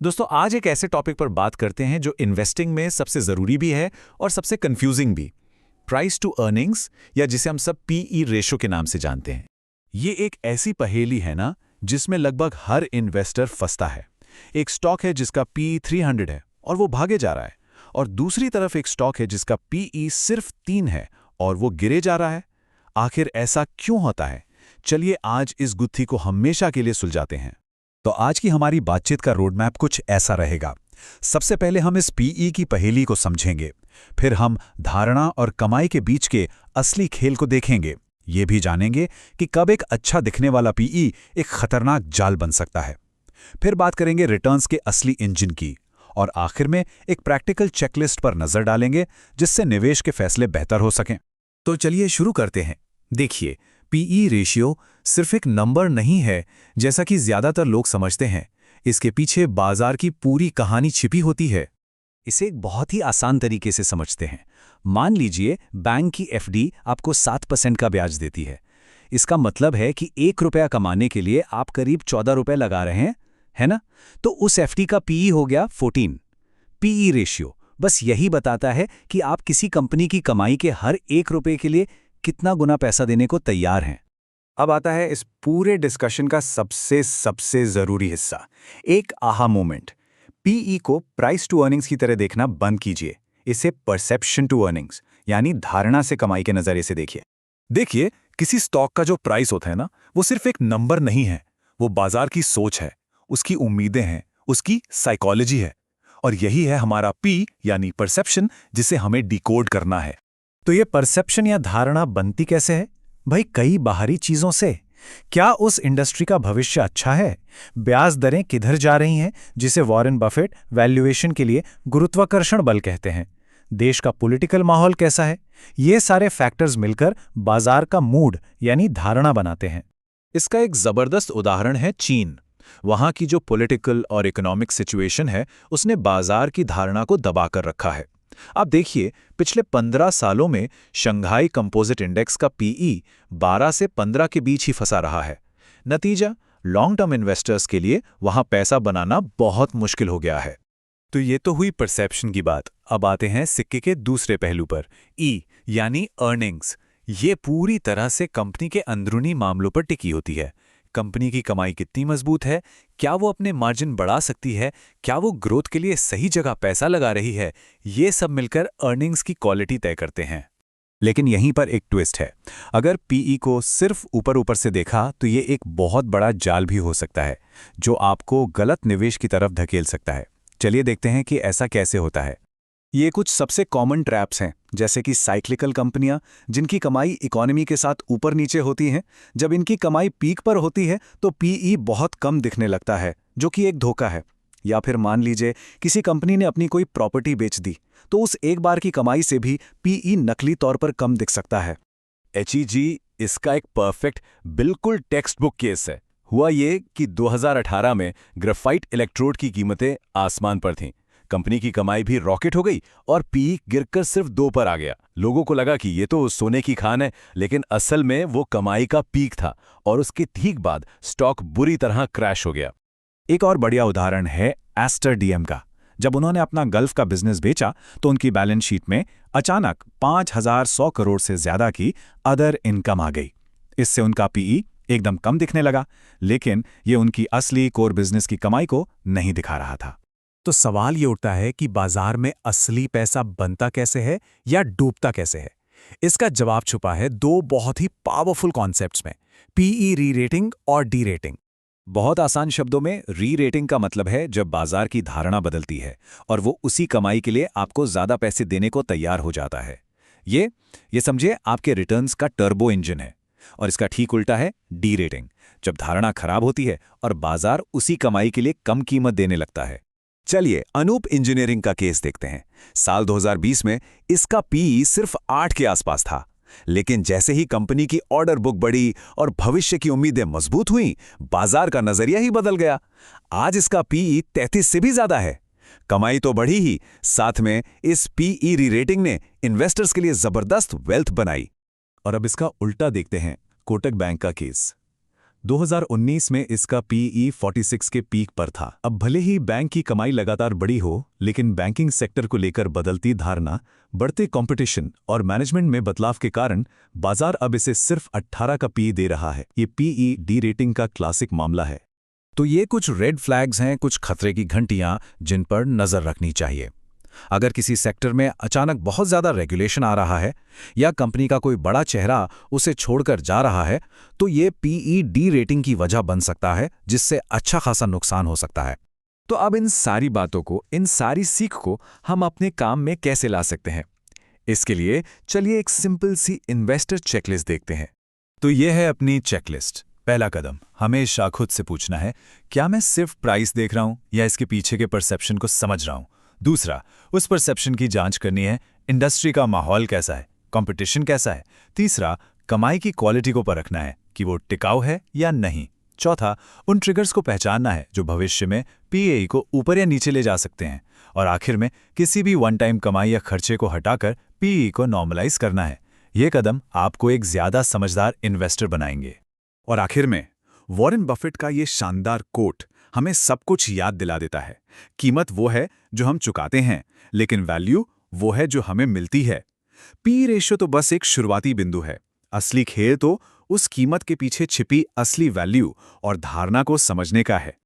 दोस्तों आज एक ऐसे टॉपिक पर बात करते हैं जो इन्वेस्टिंग में सबसे ज़रूरी भी है और सबसे कंफ्यूजिंग भी। प्राइस टू अर्निंग्स, या जिसे हम सब पीई रेशो के नाम से जानते हैं। ये एक ऐसी पहेली है ना जिसमें लगभग हर इन्वेस्टर फंसता है। एक स्टॉक है जिसका पीई 300 है और वो भागे जा रहा है, और दूसरी तरफ एक स्टॉक है जिसका पीई सिर्फ 3 है और वो गिरे जा रहा है। आखिर ऐसा क्यों होता है? चलिए आज इस गुत्थी को हमेशा के लिए सुलझाते हैं। तो आज की हमारी बातचीत का रोडमैप कुछ ऐसा रहेगा। सबसे पहले हम इस पीई की पहेली को समझेंगे, फिर हम धारणा और कमाई के बीच के असली खेल को देखेंगे। ये भी जानेंगे कि कब एक अच्छा दिखने वाला पीई एक खतरनाक जाल बन सकता है। फिर बात करेंगे रिटर्न्स के असली इंजन की, और आखिर में एक प्रैक्टिकल चेकलिस्ट पर नजर डालेंगे जिससे निवेश के फैसले बेहतर हो सकें। तो चलिए शुरू करते हैं। देखिए, पीई रेशियो सिर्फ एक नंबर नहीं है जैसा कि ज्यादातर लोग समझते हैं। इसके पीछे बाजार की पूरी कहानी छिपी होती है। इसे एक बहुत ही आसान तरीके से समझते हैं। मान लीजिए बैंक की एफडी आपको 7% का ब्याज देती है। इसका मतलब है कि 1 रुपया कमाने के लिए आप करीब 14 रुपए लगा रहे हैं, है ना? तो उस एफडी का पीई हो गया 14। पीई रेशियो बस यही बताता है कि आप किसी कंपनी की कमाई के हर 1 रुपए के लिए कितना गुना पैसा देने को तैयार हैं। अब आता है इस पूरे डिस्कशन का सबसे जरूरी हिस्सा, एक आहा मोमेंट। पीई को प्राइस टू अर्निंग्स की तरह देखना बंद कीजिए। इसे परसेप्शन टू अर्निंग्स यानी धारणा से कमाई के नजरिए से देखिए। देखिए, किसी स्टॉक का जो प्राइस होता है ना, वो सिर्फ एक नंबर नहीं है। वो बाजार की सोच है, उसकी उम्मीदें हैं, उसकी साइकोलॉजी है। और यही है हमारा पी यानी परसेप्शन, जिसे हमें डिकोड करना है। तो ये परसेप्शन या धारणा बनती कैसे है? भाई, कई बाहरी चीजों से। क्या उस इंडस्ट्री का भविष्य अच्छा है? ब्याज दरें किधर जा रही हैं, जिसे वॉरेन बफेट वैल्यूएशन के लिए गुरुत्वाकर्षण बल कहते हैं? देश का पॉलिटिकल माहौल कैसा है? ये सारे फैक्टर्स मिलकर बाजार का मूड यानी धारणा बनाते हैं। इसका एक जबरदस्त उदाहरण है चीन। वहां की जो पॉलिटिकल और इकोनॉमिक सिचुएशन है, उसने बाजार की धारणा को दबाकर रखा है। आप देखिए, पिछले 15 सालों में शंघाई कंपोजिट इंडेक्स का पीई 12 से 15 के बीच ही फंसा रहा है। नतीजा, लॉन्ग टर्म इन्वेस्टर्स के लिए वहां पैसा बनाना बहुत मुश्किल हो गया है। तो ये तो हुई परसेप्शन की बात। अब आते हैं सिक्के के दूसरे पहलू पर, ई यानी अर्निंग्स। ये पूरी तरह से कंपनी के अंदरूनी मामलों पर टिकी होती है। कंपनी की कमाई कितनी मजबूत है, क्या वो अपने मार्जिन बढ़ा सकती है, क्या वो ग्रोथ के लिए सही जगह पैसा लगा रही है, ये सब मिलकर अर्निंग्स की क्वालिटी तय करते हैं। लेकिन यहीं पर एक ट्विस्ट है। अगर पीई को सिर्फ ऊपर ऊपर से देखा तो ये एक बहुत बड़ा जाल भी हो सकता है, जो आपको गलत निवेश की तरफ धकेल सकता है। चलिए देखते हैं कि ऐसा कैसे होता है। ये कुछ सबसे कॉमन ट्रैप्स हैं, जैसे कि साइक्लिकल कंपनियां जिनकी कमाई इकोनॉमी के साथ ऊपर नीचे होती हैं। जब इनकी कमाई पीक पर होती है तो पीई बहुत कम दिखने लगता है, जो कि एक धोखा है। या फिर मान लीजिए किसी कंपनी ने अपनी कोई प्रॉपर्टी बेच दी, तो उस एक बार की कमाई से भी पीई नकली तौर पर कम दिख सकता है। एचईजी इसका एक परफेक्ट, बिल्कुल टेक्स्ट बुक केस है। हुआ ये कि 2018 में ग्रेफाइट इलेक्ट्रोड की कीमतें आसमान पर थीं। कंपनी की कमाई भी रॉकेट हो गई और पीई गिरकर सिर्फ 2 पर आ गया। लोगों को लगा कि ये तो सोने की खान है, लेकिन असल में वो कमाई का पीक था, और उसके ठीक बाद स्टॉक बुरी तरह क्रैश हो गया। एक और बढ़िया उदाहरण है एस्टर डीएम का। जब उन्होंने अपना गल्फ का बिजनेस बेचा तो उनकी बैलेंस शीट में अचानक 5100 करोड़ से ज्यादा की अदर इनकम आ गई। इससे उनका पीई एकदम कम दिखने लगा, लेकिन ये उनकी असली कोर बिजनेस की कमाई को नहीं दिखा रहा था। तो सवाल ये उठता है कि बाजार में असली पैसा बनता कैसे है या डूबता कैसे है? इसका जवाब छुपा है 2 बहुत ही पावरफुल कॉन्सेप्ट्स में, पीई री रेटिंग और डी रेटिंग। बहुत आसान शब्दों में, री रेटिंग का मतलब है जब बाजार की धारणा बदलती है और वो उसी कमाई के लिए आपको ज्यादा पैसे देने को तैयार हो जाता है। ये समझिए आपके रिटर्न्स का टर्बो इंजन है। और इसका ठीक उल्टा है डी रेटिंग, जब धारणा खराब होती है और बाजार उसी कमाई के लिए कम कीमत देने लगता है। चलिए अनूप इंजीनियरिंग का केस देखते हैं। साल 2020 में इसका पीई सिर्फ 8 के आसपास था, लेकिन जैसे ही कंपनी की ऑर्डर बुक बढ़ी और भविष्य की उम्मीदें मजबूत हुईं, बाजार का नजरिया ही बदल गया। आज इसका पीई 33 से भी ज्यादा है। कमाई तो बढ़ी ही, साथ में इस पीई री रेटिंग ने इन्वेस्टर्स के लिए जबरदस्त वेल्थ बनाई। और अब इसका उल्टा देखते हैं, कोटक बैंक का केस। 2019 में इसका पीई 46 के पीक पर था। अब भले ही बैंक की कमाई लगातार बढ़ी हो, लेकिन बैंकिंग सेक्टर को लेकर बदलती धारणा, बढ़ते कंपटीशन और मैनेजमेंट में बदलाव के कारण बाजार अब इसे सिर्फ 18 का पीई दे रहा है। ये पीई डी रेटिंग का क्लासिक मामला है। तो ये कुछ रेड फ्लैग्स हैं, कुछ खतरे की घंटियां जिन पर नजर रखनी चाहिए। अगर किसी सेक्टर में अचानक बहुत ज्यादा रेगुलेशन आ रहा है या कंपनी का कोई बड़ा चेहरा उसे छोड़कर जा रहा है, तो ये पीई डी रेटिंग की वजह बन सकता है, जिससे अच्छा खासा नुकसान हो सकता है। तो अब इन सारी बातों को, इन सारी सीख को हम अपने काम में कैसे ला सकते हैं? इसके लिए चलिए एक सिंपल सी इन्वेस्टर चेकलिस्ट देखते हैं। तो ये है अपनी चेकलिस्ट। पहला कदम, हमेशा खुद से पूछना है, क्या मैं सिर्फ प्राइस देख रहा हूं या इसके पीछे के परसेप्शन को समझ रहा हूं? दूसरा, उस परसेप्शन की जांच करनी है, इंडस्ट्री का माहौल कैसा है, कंपटीशन कैसा है। तीसरा, कमाई की क्वालिटी को परखना है कि वो टिकाऊ है या नहीं। चौथा, उन ट्रिगर्स को पहचानना है जो भविष्य में पीई को ऊपर या नीचे ले जा सकते हैं। और आखिर में किसी भी वन टाइम कमाई या खर्चे को हटाकर पीई को नॉर्मलाइज करना है। ये कदम आपको एक ज्यादा समझदार इन्वेस्टर बनाएंगे। और आखिर में वॉरेन बफेट का ये शानदार कोट हमें सब कुछ याद दिला देता है। कीमत वो है जो हम चुकाते हैं, लेकिन वैल्यू वो है जो हमें मिलती है। पी रेशियो तो बस एक शुरुआती बिंदु है। असली खेल तो उस कीमत के पीछे छिपी असली वैल्यू और धारणा को समझने का है।